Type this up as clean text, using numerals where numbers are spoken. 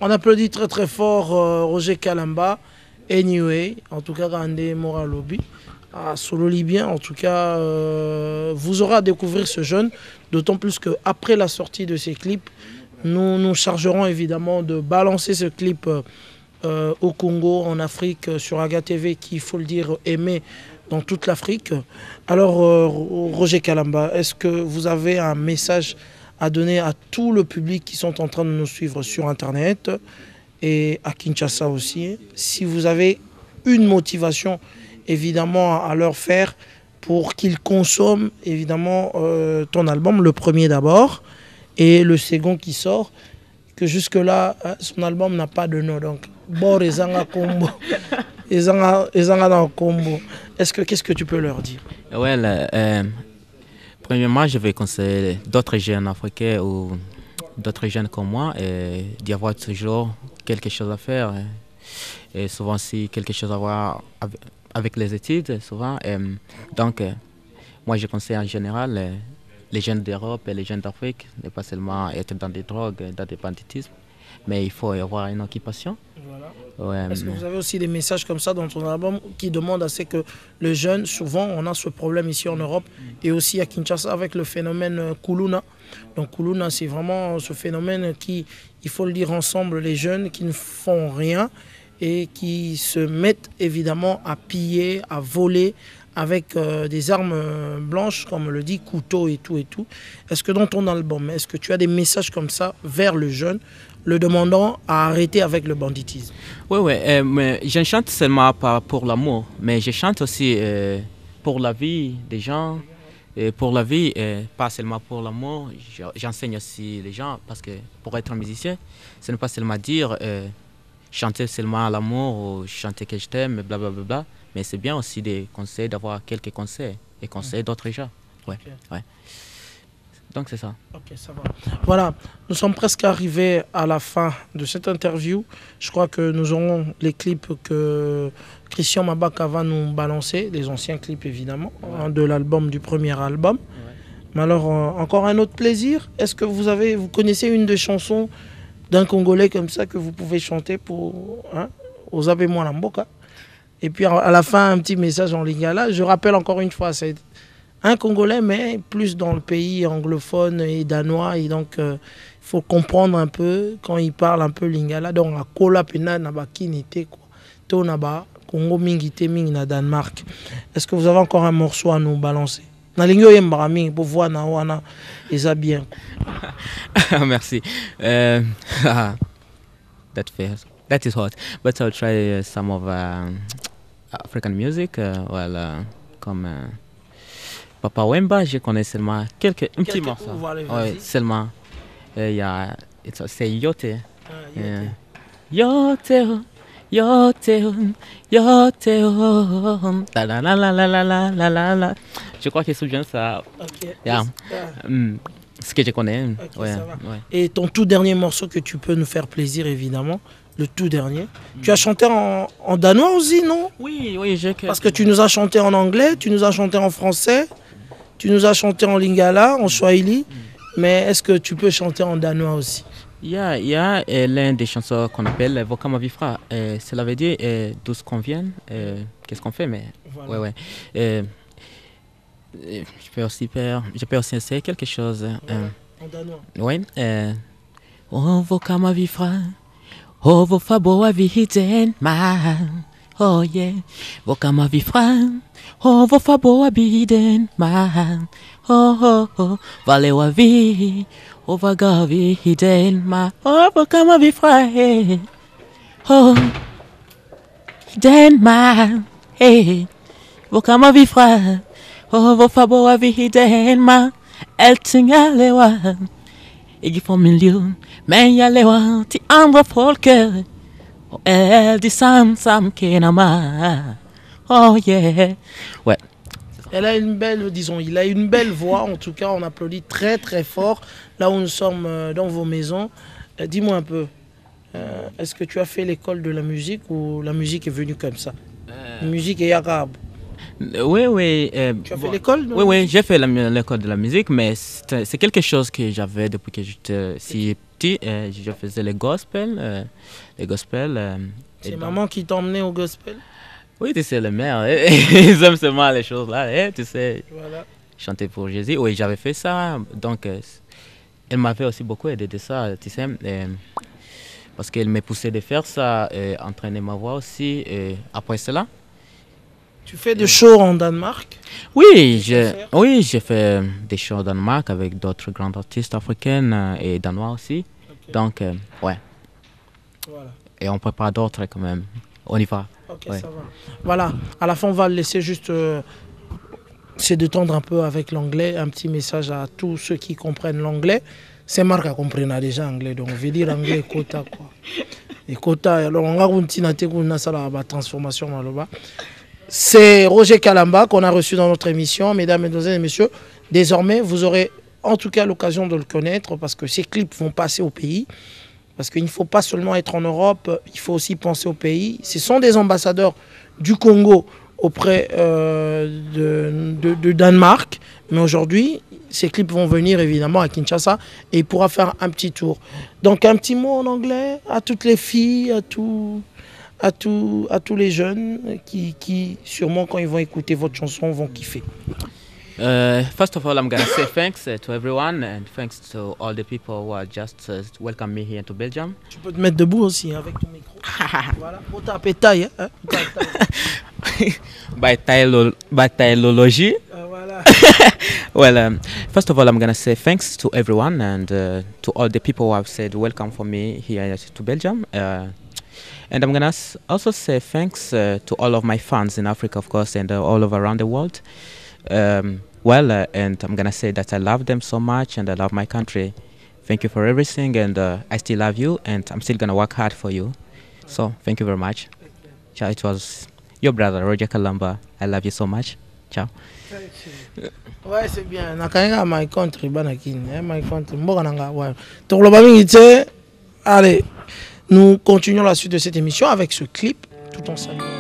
On applaudit très très fort Roger Kalamba. Anyway, en tout cas, Randé Moralobi. À Solo Libyen, en tout cas, vous aurez à découvrir ce jeune, d'autant plus qu'après la sortie de ces clips, nous nous chargerons évidemment de balancer ce clip au Congo, en Afrique, sur Aga TV, qui, il faut le dire, aimé dans toute l'Afrique. Alors, Roger Kalamba, est-ce que vous avez un message à donner à tout le public qui sont en train de nous suivre sur Internet et à Kinshasa aussi, si vous avez une motivation évidemment à leur faire pour qu'ils consomment évidemment ton album, le premier d'abord et le second qui sort, que jusque là son album n'a pas de nom, donc bon ezanga combo ezanga dans combo. Qu'est-ce que tu peux leur dire? Ouais, premièrement, je vais conseiller d'autres jeunes africains ou d'autres jeunes comme moi d'y avoir toujours quelque chose à faire et souvent aussi quelque chose à voir avec les études, souvent. Donc, moi, je conseille en général les jeunes d'Europe et les jeunes d'Afrique ne pas seulement être dans des drogues, dans des banditismes, mais il faut y avoir une occupation. Voilà. Ouais, est-ce que vous avez aussi des messages comme ça dans ton album qui demandent à ce que les jeunes, souvent, on a ce problème ici en Europe et aussi à Kinshasa avec le phénomène Kuluna. Donc Kuluna, c'est vraiment ce phénomène qui, il faut le dire ensemble, les jeunes qui ne font rien et qui se mettent évidemment à piller, à voler avec des armes blanches, comme on le dit, couteau et tout et tout. Est-ce que dans ton album, est-ce que tu as des messages comme ça vers le jeune, le demandant à arrêter avec le banditisme? Oui, mais je chante seulement pas pour l'amour, mais je chante aussi pour la vie des gens, et pour la vie, pas seulement pour l'amour. J'enseigne aussi les gens, parce que pour être un musicien, ce n'est pas seulement dire chanter seulement à l'amour ou chanter que je t'aime, blablabla, mais c'est bien aussi des conseils, d'avoir quelques conseils et conseils d'autres gens. Ouais, okay. Ouais. Donc c'est ça. Ok, ça va. Voilà, nous sommes presque arrivés à la fin de cette interview. Je crois que nous aurons les clips que Christian Mabaka va nous balancer, les anciens clips évidemment, ouais. De l'album, du premier album. Ouais. Mais alors, encore un autre plaisir. Est-ce que vous connaissez une des chansons d'un Congolais comme ça que vous pouvez chanter pour aux Abémois Lamboka? Et puis à la fin, un petit message en lingala. Je rappelle encore une fois, c'est un Congolais, mais plus dans le pays anglophone et danois. Et donc, il faut comprendre un peu quand il parle un peu lingala. Donc, à Kola Pena Nabakinite, Tonaba, Congo Mingite Ming na Danemark. Est-ce que vous avez encore un morceau à nous balancer? Nalingo Yembarami, pour voir Nawana, et ça bien. Merci. That is hot. But I'll try some of African music. Comme Papa Wemba, je connais seulement un petit morceau. Ouais, seulement. C'est Yote. Yote. Yote. Yote. La la la la la la la la la. Je crois que c'est bien ça. Okay. Yeah. Ce que je connais. Okay, ouais, ouais. Et ton tout dernier morceau que tu peux nous faire plaisir, évidemment, le tout dernier. Tu as chanté en danois aussi, non? Oui, parce que tu nous as chanté en anglais, tu nous as chanté en français, tu nous as chanté en lingala, en swahili. Mais est-ce que tu peux chanter en danois aussi? Il y a l'une des chansons qu'on appelle Vokama Vifra. Cela veut dire d'où ce qu'on vient, qu'est-ce qu'on fait, mais voilà. Ouais. Je peux aussi essayer quelque chose. En danois. Oui. Oh, Vokama Vifra. Oh, Vofabo Avihiten Man. Oh, yeah. Vokama Vifra. Oh, Vofabo Abiden Man. Oh. Valewa Vi. Oh, Vagavi Hiden Man. Oh, Vokama Vifra. Oh, Hiden Man. Hey. Vokama Vifra. Oh, Vofabo Avihiden Man. Eltingalewa. Ik voor miljoen, men jalewa, ti andra folket. Och dit sam kenama. Oh yeah. Ouais. Elle a une belle, il a une belle voix. En tout cas, on applaudit très très fort. Là où nous sommes dans vos maisons. Dis-moi un peu, est-ce que tu as fait l'école de la musique ou la musique est venue comme ça? La musique est arabe. Oui. Tu as fait l'école? Oui, j'ai fait l'école de la musique, mais c'est quelque chose que j'avais depuis que j'étais si petit, je faisais les gospels. C'est maman qui t'a emmené au gospel? Oui, tu sais, les mères, ils aiment seulement les choses là, tu sais, Voilà. chanter pour Jésus. Oui, j'avais fait ça, donc elle m'avait aussi beaucoup aidé de ça, tu sais, parce qu'elle me poussait de faire ça, entraîner ma voix aussi. Après cela. Tu fais des shows en Danemark? Oui, j'ai fait des shows au Danemark avec d'autres grands artistes africains et danois aussi. Okay. Donc, ouais. Voilà. Et on prépare d'autres quand même. On y va. Ok, ouais. Ça va. Voilà, à la fin, on va le laisser juste se détendre un peu avec l'anglais. Un petit message à tous ceux qui comprennent l'anglais. C'est Marc qui comprend déjà l'anglais, donc on veut dire anglais quota quoi. Et quota, alors on va continuer à transformation là-bas. C'est Roger Kalamba qu'on a reçu dans notre émission. Mesdames, Mesdemoiselles et Messieurs, désormais, vous aurez en tout cas l'occasion de le connaître parce que ces clips vont passer au pays. Parce qu'il ne faut pas seulement être en Europe, il faut aussi penser au pays. Ce sont des ambassadeurs du Congo auprès de Danemark. Mais aujourd'hui, ces clips vont venir évidemment à Kinshasa et il pourra faire un petit tour. Donc un petit mot en anglais à toutes les filles, à tous les jeunes qui sûrement quand ils vont écouter votre chanson vont kiffer. First of all, I'm going to say thanks to everyone and thanks to all the people who are just welcome me here to Belgium. Tu peux te mettre debout aussi avec ton micro. Voilà, pour taper taille. Hein? By Tailology. Voilà. Well, first of all, I'm going to say thanks to everyone and to all the people who have said welcome for me here to Belgium. And I'm going to also say thanks to all of my fans in Africa, of course, and all over around the world. And I'm going to say that I love them so much and I love my country. Thank you for everything and I still love you and I'm still going to work hard for you. So, thank you very much. Ciao, it was your brother, Roger Kalamba. I love you so much. Ciao. Ouais, c'est bien. Nakanga my country, banakin, my country. Mbogananga, ouais. Allez, nous continuons la suite de cette émission avec ce clip tout en saluant.